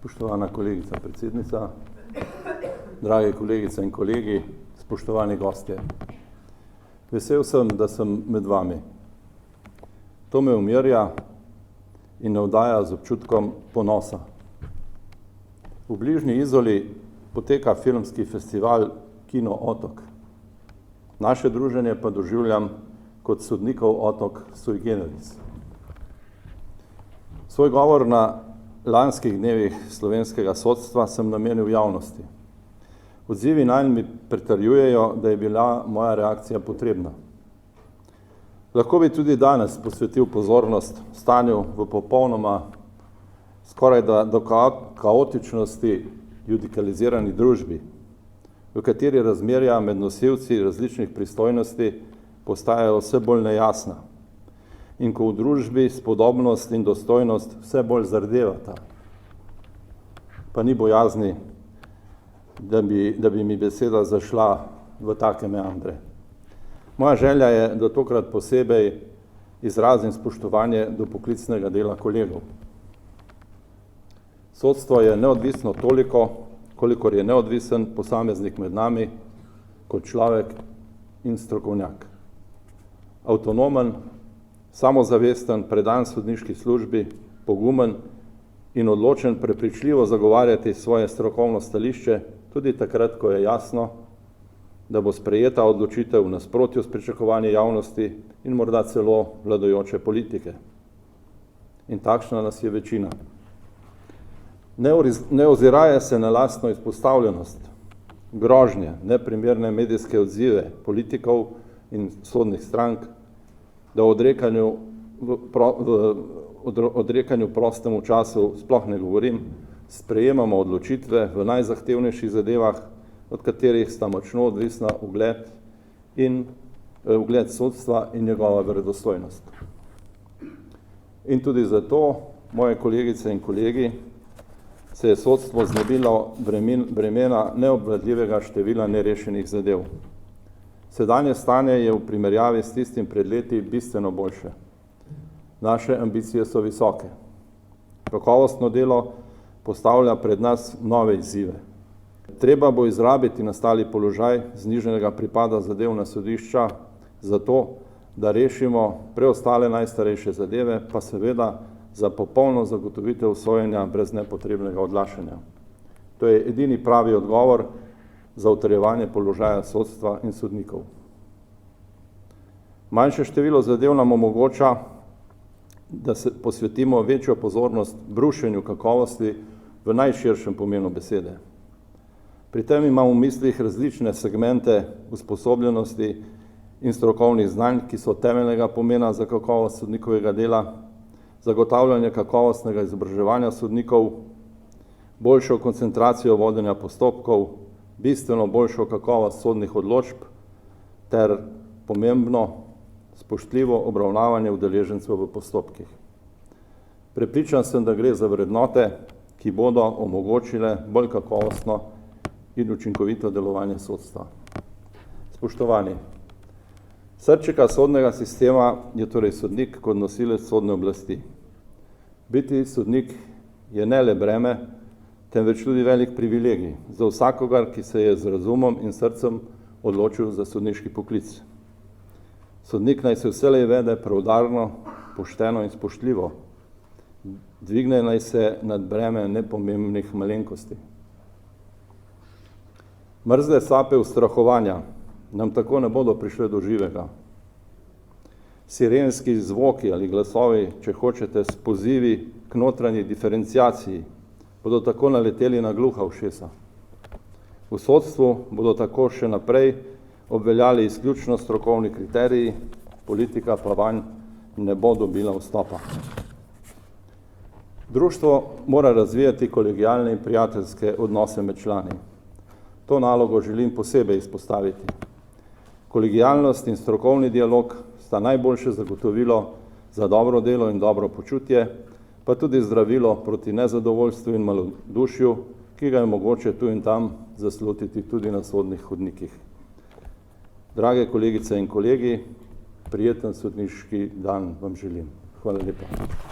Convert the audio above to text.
Spoštovana kolegica predsednica, drage kolegice in kolegi, spoštovani gostje. Vesel sem, da sem med vami. To me umirja in navdaja z občutkom ponosa. V bližnji Izoli poteka filmski festival Kino Otok. Naše druženje pa doživljam kot sodnikov otok sui generis. Svoj govor na lanskih dnevih slovenskega sodstva sem namenil javnosti. Odzivi nanj mi pritrjujejo, da je bila moja reakcija potrebna. Lahko bi tudi danes posvetil pozornost stanju v popolnoma skoraj do kaotičnosti judikalizirani družbi, v kateri razmerja med nosilci različnih pristojnosti postajajo vse bolj nejasna in ko v družbi spodobnost in dostojnost vse bolj zardevata. Pa ni bojazni, da bi mi beseda zašla v take meandre. Moja želja je, da tokrat posebej izrazim spoštovanje do poklicnega dela kolegov. Sodstvo je neodvisno toliko, kolikor je neodvisen posameznik med nami kot človek in strokovnjak. Avtonomen, samozavesten, predan sodniški službi, pogumen in odločen prepričljivo zagovarjati svoje strokovno stališče, tudi takrat, ko je jasno, da bo sprejeta odločitev v nasprotju s pričakovanji javnosti in morda celo vladajoče politike. In takšna nas je večina. Ne oziraje se na lastno izpostavljenost, grožnje, neprimerne medijske odzive politikov in sodnih strank, da o odrekanju prostemu času sploh ne govorim, sprejemamo odločitve v najzahtevnejših zadevah, od katerih sta močno odvisna ugled sodstva in njegova verodostojnost. In tudi zato, moje kolegice in kolegi, se je sodstvo znebilo bremena neobvladljivega števila nerešenih zadev. Sedanje stanje je v primerjavi s tistim pred leti bistveno boljše. Naše ambicije so visoke. Kakovostno delo postavlja pred nas nove izzive. Treba bo izrabiti nastali položaj znižanega pripada zadev na sodišča zato, da rešimo preostale najstarejše zadeve, pa seveda za popolno zagotovitev sojenja brez nepotrebnega odlašanja. To je edini pravi odgovor za utrjevanje položaja sodstva in sodnikov. Manjše število zadev nam omogoča, da se posvetimo večjo pozornost brušenju kakovosti v najširšem pomenu besede. Pri tem imam v mislih različne segmente usposobljenosti in strokovnih znanj, ki so temeljnega pomena za kakovost sodnikovega dela, zagotavljanje kakovostnega izobraževanja sodnikov, boljšo koncentracijo vodenja postopkov, bistveno boljšo kakovost sodnih odločb ter pomembno spoštljivo obravnavanje udeležencev v postopkih. Prepričan sem, da gre za vrednote, ki bodo omogočile bolj kakovostno in učinkovito delovanje sodstva. Spoštovani, srčika sodnega sistema je torej sodnik kot nosilec sodne oblasti. Biti sodnik je ne le breme, temveč tudi velik privilegij za vsakogar, ki se je z razumom in srcem odločil za sodniški poklic. Sodnik naj se vselej vede preudarno, pošteno in spoštljivo. Dvigne naj se nad breme nepomembnih malenkosti. Mrzle sape ustrahovanja nam tako ne bodo prišle do živega. Sirenski zvoki ali glasovi, če hočete, s pozivi k notranji diferenciaciji, bodo tako naleteli na gluha ušesa. V sodstvu bodo tako še naprej obveljali izključno strokovni kriteriji, politika pa vanj ne bo dobila vstopa. Društvo mora razvijati kolegialne in prijateljske odnose med člani. To nalogo želim posebej izpostaviti. Kolegialnost in strokovni dialog sta najboljše zagotovilo za dobro delo in dobro počutje, pa tudi zdravilo proti nezadovoljstvu in malodušju, ki ga je mogoče tu in tam zaslutiti tudi na sodnih hodnikih. Drage kolegice in kolegi, prijeten sodniški dan vam želim. Hvala lepa.